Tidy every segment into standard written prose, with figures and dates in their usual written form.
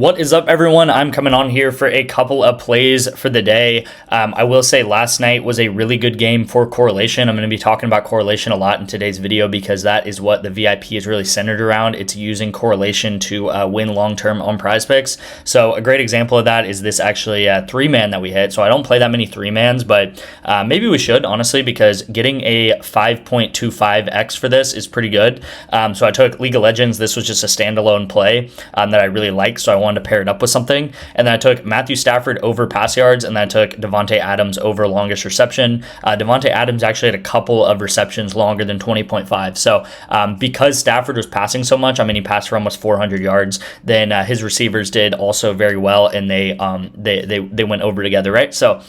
What is up, everyone? I'm coming on here for a couple of plays for the day. I will say last night was a really good game for correlation. I'm going to be talking about correlation a lot in today's video because that is what the VIP is really centered around. It's using correlation to win long-term on PrizePicks. So a great example of that is this actually three-man that we hit. So I don't play that many three-mans, but maybe we should, honestly, because getting a 5.25x for this is pretty good. So I took League of Legends. This was just a standalone play that I really liked. So I wanted to pair it up with something. And then I took Matthew Stafford over pass yards, and then I took Devontae Adams over longest reception. Devontae Adams actually had a couple of receptions longer than 20.5. So because Stafford was passing so much, I mean, he passed for almost 400 yards, then his receivers did also very well, and they went over together, right? So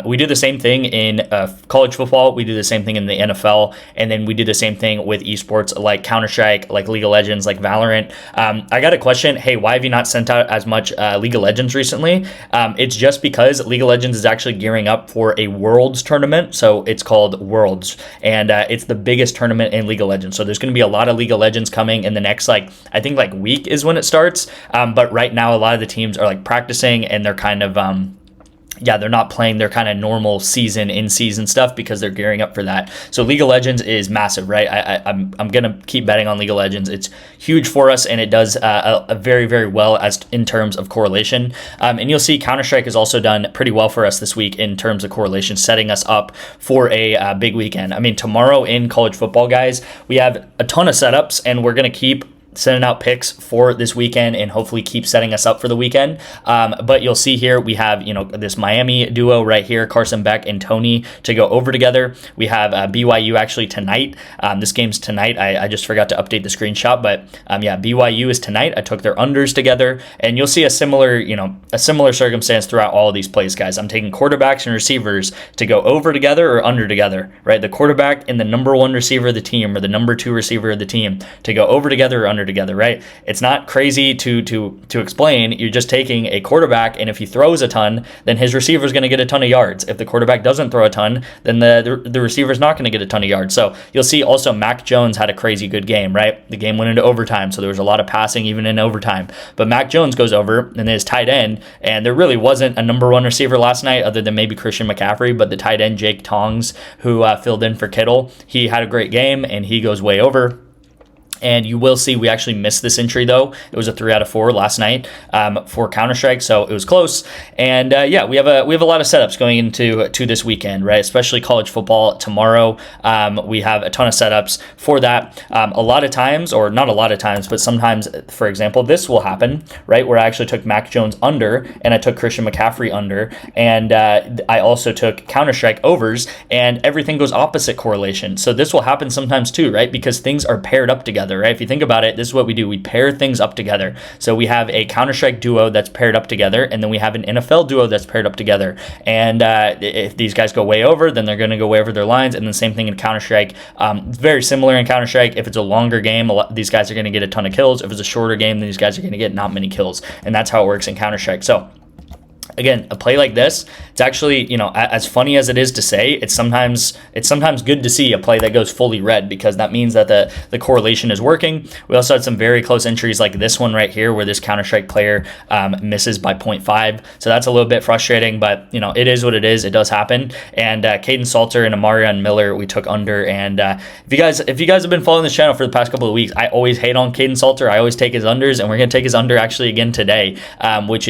we do the same thing in college football. We do the same thing in the NFL, and then we do the same thing with esports like Counter-Strike, like League of Legends, like Valorant. I got a question. Hey, why have you not sent out as much League of Legends recently? It's just because League of Legends is actually gearing up for a Worlds tournament. So it's called Worlds, and it's the biggest tournament in League of Legends. So there's going to be a lot of League of Legends coming in the next, I think week is when it starts. But right now, a lot of the teams are practicing, and they're kind of they're not playing their kind of normal in-season stuff because they're gearing up for that. So League of Legends is massive, right? I'm going to keep betting on League of Legends. It's huge for us, and it does a very, very well as in terms of correlation. And you'll see Counter-Strike has also done pretty well for us this week in terms of correlation, setting us up for a big weekend. I mean, tomorrow in college football, guys, we have a ton of setups, and we're going to keep sending out picks for this weekend and hopefully keep setting us up for the weekend. But you'll see here we have, this Miami duo right here, Carson Beck and Tony, to go over together. We have BYU actually tonight. This game's tonight. I just forgot to update the screenshot, but BYU is tonight. I took their unders together, and you'll see a similar circumstance throughout all of these plays, guys. I'm taking quarterbacks and receivers to go over together or under together, right? The quarterback and the number one receiver of the team or the number two receiver of the team to go over together or under together, right? It's not crazy to explain. You're just taking a quarterback, and if he throws a ton, then his receiver is going to get a ton of yards. If the quarterback doesn't throw a ton, then the receiver is not going to get a ton of yards. So you'll see also Mac Jones had a crazy good game, right? The game went into overtime, so there was a lot of passing even in overtime. But Mac Jones goes over and his tight end, and there really wasn't a number one receiver last night other than maybe Christian McCaffrey, but the tight end Jake Tongs, who filled in for Kittle, he had a great game, and he goes way over. And you will see we actually missed this entry, though. It was a 3 out of 4 last night for Counter-Strike, so it was close. And we have a lot of setups going into this weekend, right? Especially college football tomorrow. We have a ton of setups for that. A lot of times, or not a lot of times, but sometimes, for example, this will happen, right? Where I actually took Mac Jones under, and I took Christian McCaffrey under, and I also took Counter-Strike overs, and everything goes opposite correlation. So this will happen sometimes too, right? Because things are paired up together. Right? If you think about it, this is what we do. We pair things up together. So we have a Counter-Strike duo that's paired up together, and then we have an NFL duo that's paired up together. And if these guys go way over, then they're going to go way over their lines. And the same thing in Counter-Strike. It's very similar in Counter-Strike. If it's a longer game, these guys are going to get a ton of kills. If it's a shorter game, then these guys are going to get not many kills. And that's how it works in Counter-Strike. So again, a play like this, it's actually, as funny as it is to say, it's sometimes good to see a play that goes fully red, because that means that the correlation is working. We also had some very close entries like this one right here where this Counter-Strike player misses by 0.5. So that's a little bit frustrating, but it is what it is. It does happen. And Caden Salter and Amarion Miller, we took under. And if you guys have been following this channel for the past couple of weeks, I always hate on Caden Salter. I always take his unders, and we're going to take his under actually again today, which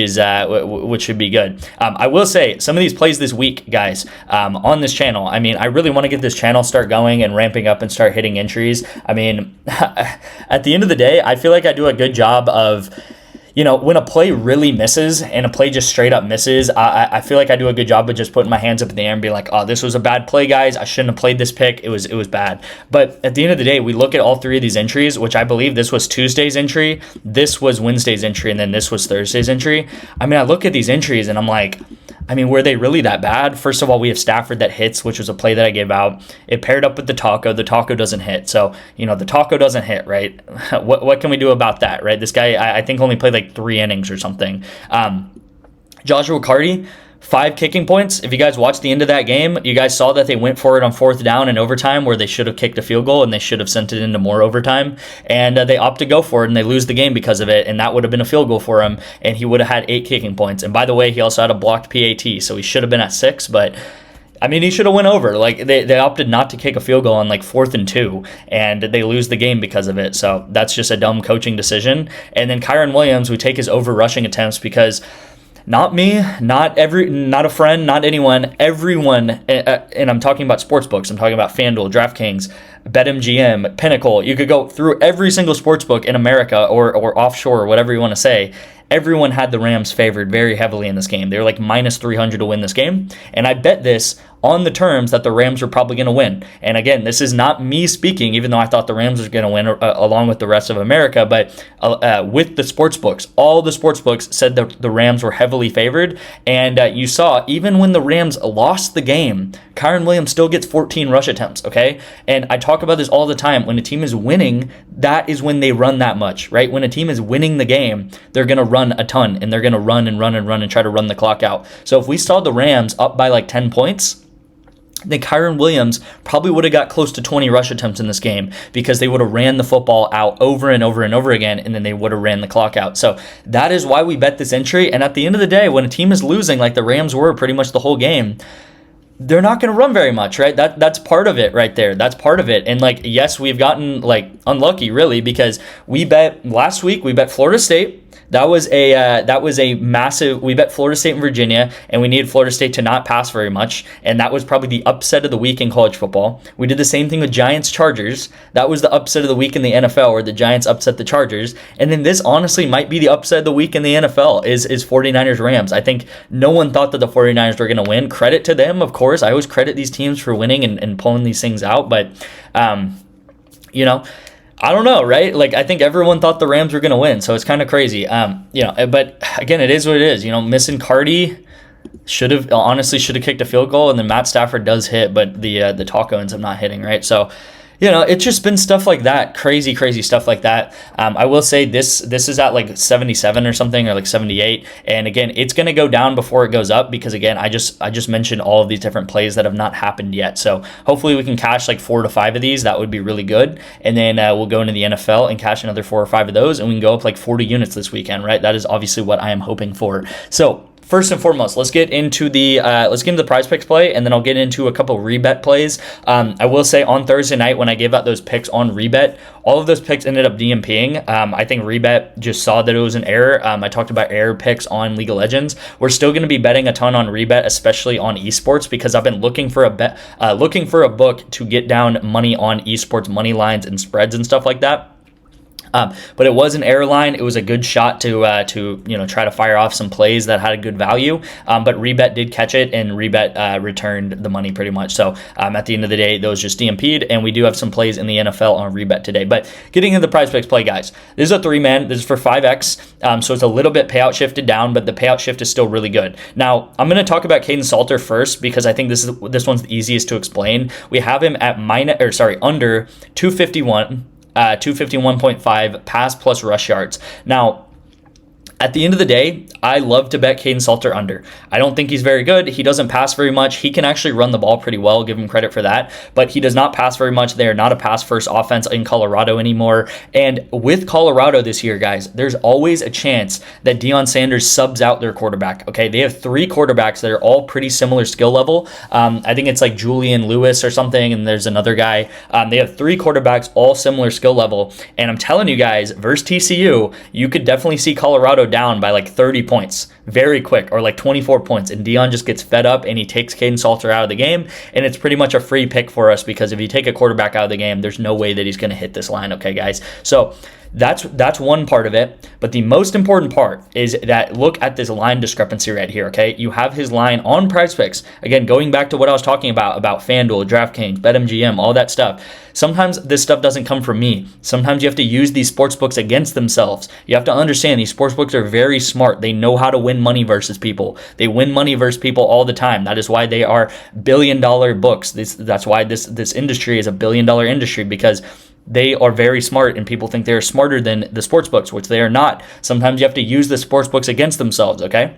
should be good. I will say some of these plays this week, guys, on this channel, I mean, I really want to get this channel start going and ramping up and start hitting entries. I mean, at the end of the day, I feel like I do a good job of, when a play really misses and a play just straight up misses, I feel like I do a good job of just putting my hands up in the air and being like, oh, this was a bad play, guys. I shouldn't have played this pick. It was bad. But at the end of the day, we look at all three of these entries, which I believe this was Tuesday's entry, this was Wednesday's entry, and then this was Thursday's entry. I mean, I look at these entries and I'm like, were they really that bad? First of all, we have Stafford that hits, which was a play that I gave out. It paired up with the taco. The taco doesn't hit. So, the taco doesn't hit, right? What can we do about that, right? This guy, I think, only played 3 innings or something. Joshua Carty, 5 kicking points. If you guys watched the end of that game, you guys saw that they went for it on 4th down in overtime where they should have kicked a field goal and they should have sent it into more overtime. And they opt to go for it and they lose the game because of it. And that would have been a field goal for him. And he would have had 8 kicking points. And by the way, he also had a blocked PAT. So he should have been at 6. But I mean, he should have went over. Like they opted not to kick a field goal on like 4th and 2, and they lose the game because of it. So that's just a dumb coaching decision. And then Kyron Williams, we take his over rushing attempts because not me, not a friend, not anyone, everyone, and I'm talking about sports books. I'm talking about FanDuel, DraftKings, BetMGM, Pinnacle. You could go through every single sports book in America or offshore, or whatever you want to say. Everyone had the Rams favored very heavily in this game. They were like minus 300 to win this game. And I bet this on the terms that the Rams were probably going to win. And again, this is not me speaking, even though I thought the Rams was going to win along with the rest of America. But with the sports books, all the sports books said that the Rams were heavily favored. And you saw, even when the Rams lost the game, Kyron Williams still gets 14 rush attempts, okay? And I talk about this all the time. When a team is winning, that is when they run that much, right? When a team is winning the game, they're going to run a ton, and they're going to run and try to run the clock out. So if we saw the Rams up by like 10 points, then Kyron Williams probably would have got close to 20 rush attempts in this game because they would have ran the football out over and over and over again, and then they would have ran the clock out. So that is why we bet this entry. And at the end of the day, when a team is losing like the Rams were pretty much the whole game, they're not going to run very much, right? That's part of it right there. That's part of it. And like, yes, we've gotten like unlucky really because we bet last week, we bet Florida State. That was a massive. We bet Florida State and Virginia, and we needed Florida State to not pass very much, and that was probably the upset of the week in college football. We did the same thing with Giants Chargers. That was the upset of the week in the NFL, where the Giants upset the Chargers. And then this honestly might be the upset of the week in the NFL is 49ers Rams. I think no one thought that the 49ers were going to win. Credit to them, of course. I always credit these teams for winning and pulling these things out, but I don't know, right? Like, I think everyone thought the Rams were going to win, so it's kind of crazy. But again, it is what it is. Missing Cardi should have kicked a field goal, and then Matt Stafford does hit, but the taco ends up not hitting, right? So, it's just been stuff like that, crazy stuff like that. I will say this is at like 77 or something, or like 78. And again, it's going to go down before it goes up because again, I just mentioned all of these different plays that have not happened yet. So hopefully we can cash like 4 to 5 of these. That would be really good. And then we'll go into the NFL and cash another 4 or 5 of those, and we can go up like 40 units this weekend, right? That is obviously what I am hoping for. So first and foremost, let's get into the PrizePicks play, and then I'll get into a couple Rebet plays. I will say on Thursday night when I gave out those picks on Rebet, all of those picks ended up DMPing. I think Rebet just saw that it was an error. I talked about error picks on League of Legends. We're still going to be betting a ton on Rebet, especially on esports, because I've been looking for a book to get down money on esports money lines and spreads and stuff like that. But it was an error line. It was a good shot to try to fire off some plays that had a good value. But Rebet did catch it, and Rebet returned the money pretty much. So at the end of the day, those just DMP'd, and we do have some plays in the NFL on Rebet today. But getting into the PrizePicks play, guys, this is a 3-man. This is for 5x. So it's a little bit payout shifted down, but the payout shift is still really good. Now I'm going to talk about Caden Salter first because I think this one's the easiest to explain. We have him at under 251. 251.5 pass plus rush yards. Now, at the end of the day, I love to bet Caden Salter under. I don't think he's very good. He doesn't pass very much. He can actually run the ball pretty well, give him credit for that, but he does not pass very much. They are not a pass-first offense in Colorado anymore. And with Colorado this year, guys, there's always a chance that Deion Sanders subs out their quarterback, okay? They have 3 quarterbacks that are all pretty similar skill level. I think it's like Julian Lewis or something, and there's another guy. They have 3 quarterbacks, all similar skill level. And I'm telling you guys, versus TCU, you could definitely see Colorado down by like 30 points very quick, or like 24 points, and Deion just gets fed up and he takes Caden Salter out of the game, and it's pretty much a free pick for us because if you take a quarterback out of the game, there's no way that he's going to hit this line, okay, guys? So that's one part of it, but the most important part is that look at this line discrepancy right here, okay? You have his line on PrizePicks. Again, going back to what I was talking about FanDuel, DraftKings, BetMGM, all that stuff. Sometimes this stuff doesn't come from me. Sometimes you have to use these sports books against themselves. You have to understand these sports books are very smart. They know how to win money versus people. They win money versus people all the time. That is why they are billion-dollar books. That's why this industry is a billion-dollar industry, because they are very smart, and people think they're smarter than the sports books, which they are not. Sometimes you have to use the sports books against themselves, okay?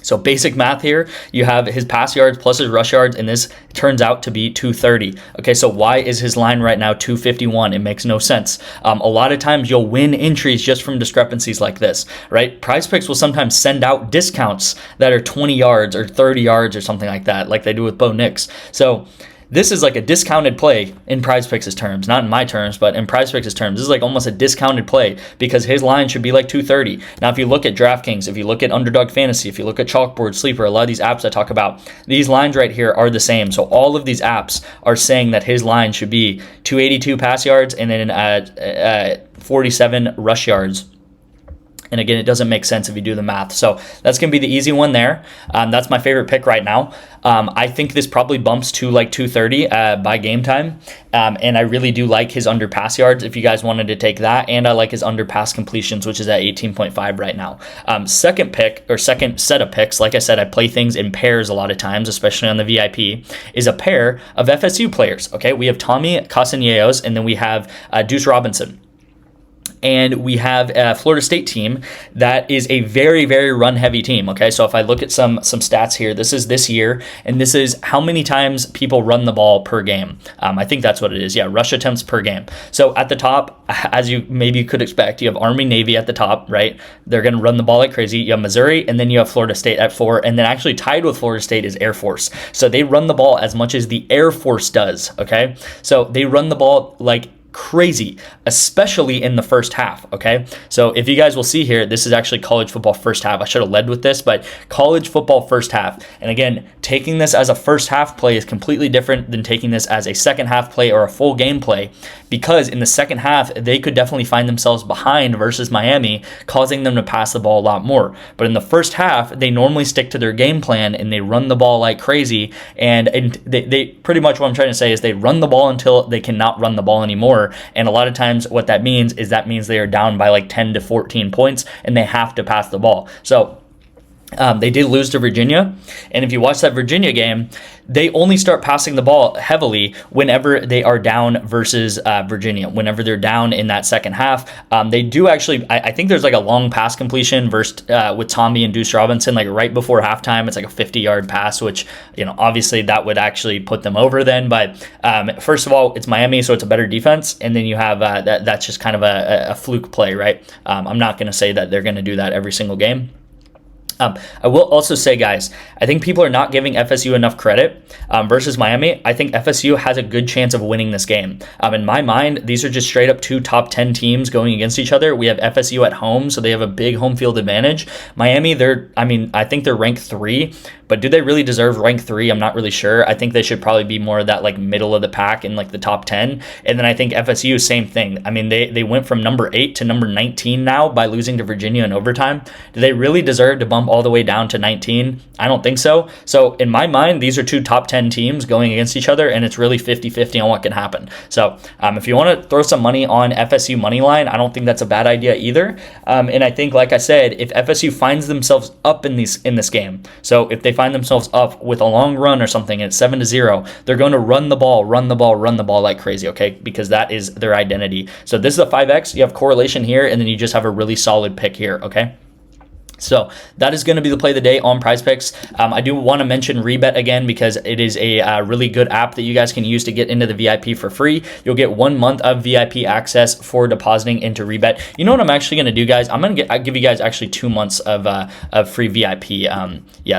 So basic math here, you have his pass yards plus his rush yards, and this turns out to be 230. Okay, so why is his line right now 251? It makes no sense. A lot of times you'll win entries just from discrepancies like this, right? PrizePicks will sometimes send out discounts that are 20 yards or 30 yards or something like that, like they do with Bo Nix. So this is like a discounted play in PrizePicks' terms, not in my terms, but in PrizePicks' terms. This is like almost a discounted play because his line should be like 230. Now, if you look at DraftKings, if you look at Underdog Fantasy, if you look at Chalkboard, Sleeper, a lot of these apps I talk about, these lines right here are the same. So all of these apps are saying that his line should be 282 pass yards and then 47 rush yards. And again, it doesn't make sense if you do the math. So that's going to be the easy one there. That's my favorite pick right now. I think this probably bumps to like 230 by game time. And I really do like his under pass yards if you guys wanted to take that. And I like his under pass completions, which is at 18.5 right now. Second pick or second set of picks, like I said, I play things in pairs a lot of times, especially on the VIP, is a pair of FSU players. Okay, we have Tommy Casanellos and then we have Deuce Robinson. And we have a Florida State team that is a very, very run-heavy team, okay? So if I look at some stats here, this is this year, and this is how many times people run the ball per game. I think that's what it is. Yeah, rush attempts per game. So at the top, as you maybe could expect, you have Army-Navy at the top, right? They're going to run the ball like crazy. You have Missouri, and then you have Florida State at 4, and then actually tied with Florida State is Air Force. So they run the ball as much as the Air Force does, okay? So they run the ball like crazy, especially in the first half, okay? So if you guys will see here, this is actually college football first half. I should have led with this, but college football first half. And again, taking this as a first half play is completely different than taking this as a second half play or a full game play, because in the second half, they could definitely find themselves behind versus Miami, causing them to pass the ball a lot more. But in the first half, they normally stick to their game plan and they run the ball like crazy. And they pretty much, what I'm trying to say is they run the ball until they cannot run the ball anymore. And a lot of times what that means is they are down by like 10 to 14 points and they have to pass the ball. So they did lose to Virginia. And if you watch that Virginia game, they only start passing the ball heavily whenever they are down versus Virginia. Whenever they're down in that second half, they do actually, I think there's like a long pass completion versus with Tommy and Deuce Robinson, like right before halftime. It's like a 50-yard pass, which, you know, obviously that would actually put them over then. But first of all, it's Miami, so it's a better defense. And then you have that's just kind of a fluke play, right? I'm not going to say that they're going to do that every single game. I will also say, guys, I think people are not giving FSU enough credit versus Miami. I think FSU has a good chance of winning this game. In my mind, these are just straight up two top 10 teams going against each other. We have FSU at home, so they have a big home field advantage. Miami, I think they're ranked 3, but do they really deserve rank 3? I'm not really sure. I think they should probably be more of that like middle of the pack in like the top 10. And then I think FSU, same thing. I mean, they went from number 8 to number 19 now by losing to Virginia in overtime. Do they really deserve to bump all the way down to 19? I don't think so. So in my mind, these are two top 10 teams going against each other, and it's really 50-50 on what can happen. So if you want to throw some money on FSU money line, I don't think that's a bad idea either. And I think, like I said, if FSU finds themselves up in this game, so if they find themselves up with a long run or something and it's 7-0, they're going to run the ball like crazy, okay? Because that is their identity. So this is a 5X. You have correlation here, and then you just have a really solid pick here, okay? So that is going to be the play of the day on PrizePicks. I do want to mention Rebet again because it is a really good app that you guys can use to get into the VIP for free. You'll get 1 month of VIP access for depositing into Rebet. You know what I'm actually going to do, guys? I'll give you guys actually 2 months of free VIP.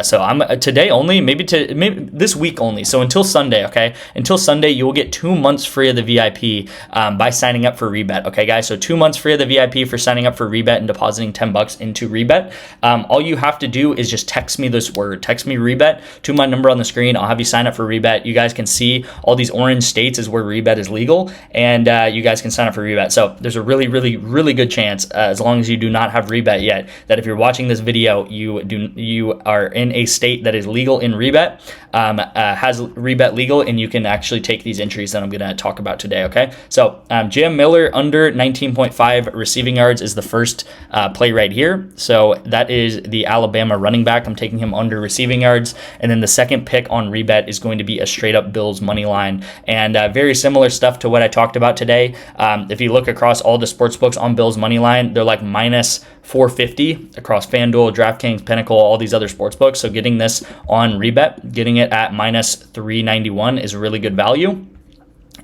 So I'm today only, maybe this week only. So until Sunday, okay? Until Sunday, you will get 2 months free of the VIP by signing up for Rebet, okay, guys? So 2 months free of the VIP for signing up for Rebet and depositing $10 into Rebet. All you have to do is just text me this word. Text me Rebet to my number on the screen. I'll have you sign up for Rebet. You guys can see all these orange states is where Rebet is legal, and you guys can sign up for Rebet. So there's a really, really, really good chance, as long as you do not have Rebet yet, that if you're watching this video, you are in a state that is legal in Rebet, has Rebet legal, and you can actually take these entries that I'm going to talk about today, okay? So Jam Miller under 19.5 receiving yards is the first play right here. So that that is the Alabama running back. I'm taking him under receiving yards. And then the second pick on Rebet is going to be a straight up Bills money line. And very similar stuff to what I talked about today. If you look across all the sports books on Bills money line, they're like minus 450 across FanDuel, DraftKings, Pinnacle, all these other sports books. So getting this on Rebet, getting it at minus 391 is a really good value.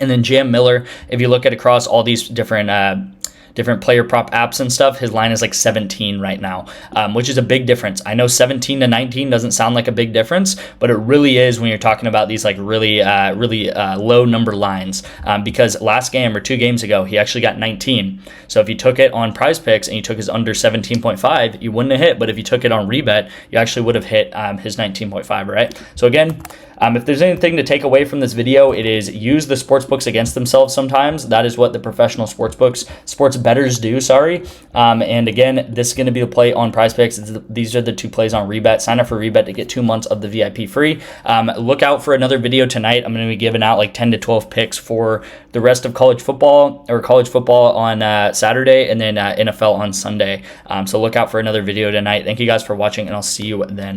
And then Jam Miller, if you look at across all these different player prop apps and stuff, his line is like 17 right now, which is a big difference. I know 17 to 19 doesn't sound like a big difference, but it really is when you're talking about these like really low number lines, because last game or 2 games ago, he actually got 19. So if you took it on PrizePicks and you took his under 17.5, you wouldn't have hit, but if you took it on Rebet, you actually would have hit his 19.5, right? So again, if there's anything to take away from this video, it is use the sports books against themselves sometimes. That is what the professional sports bettors do, and again, this is going to be a play on PrizePicks. These are the 2 plays on Rebet. Sign up for Rebet to get 2 months of the VIP free. Look out for another video tonight. I'm going to be giving out like 10 to 12 picks for the rest of college football on Saturday, and then NFL on Sunday. So look out for another video tonight. Thank you guys for watching, and I'll see you then.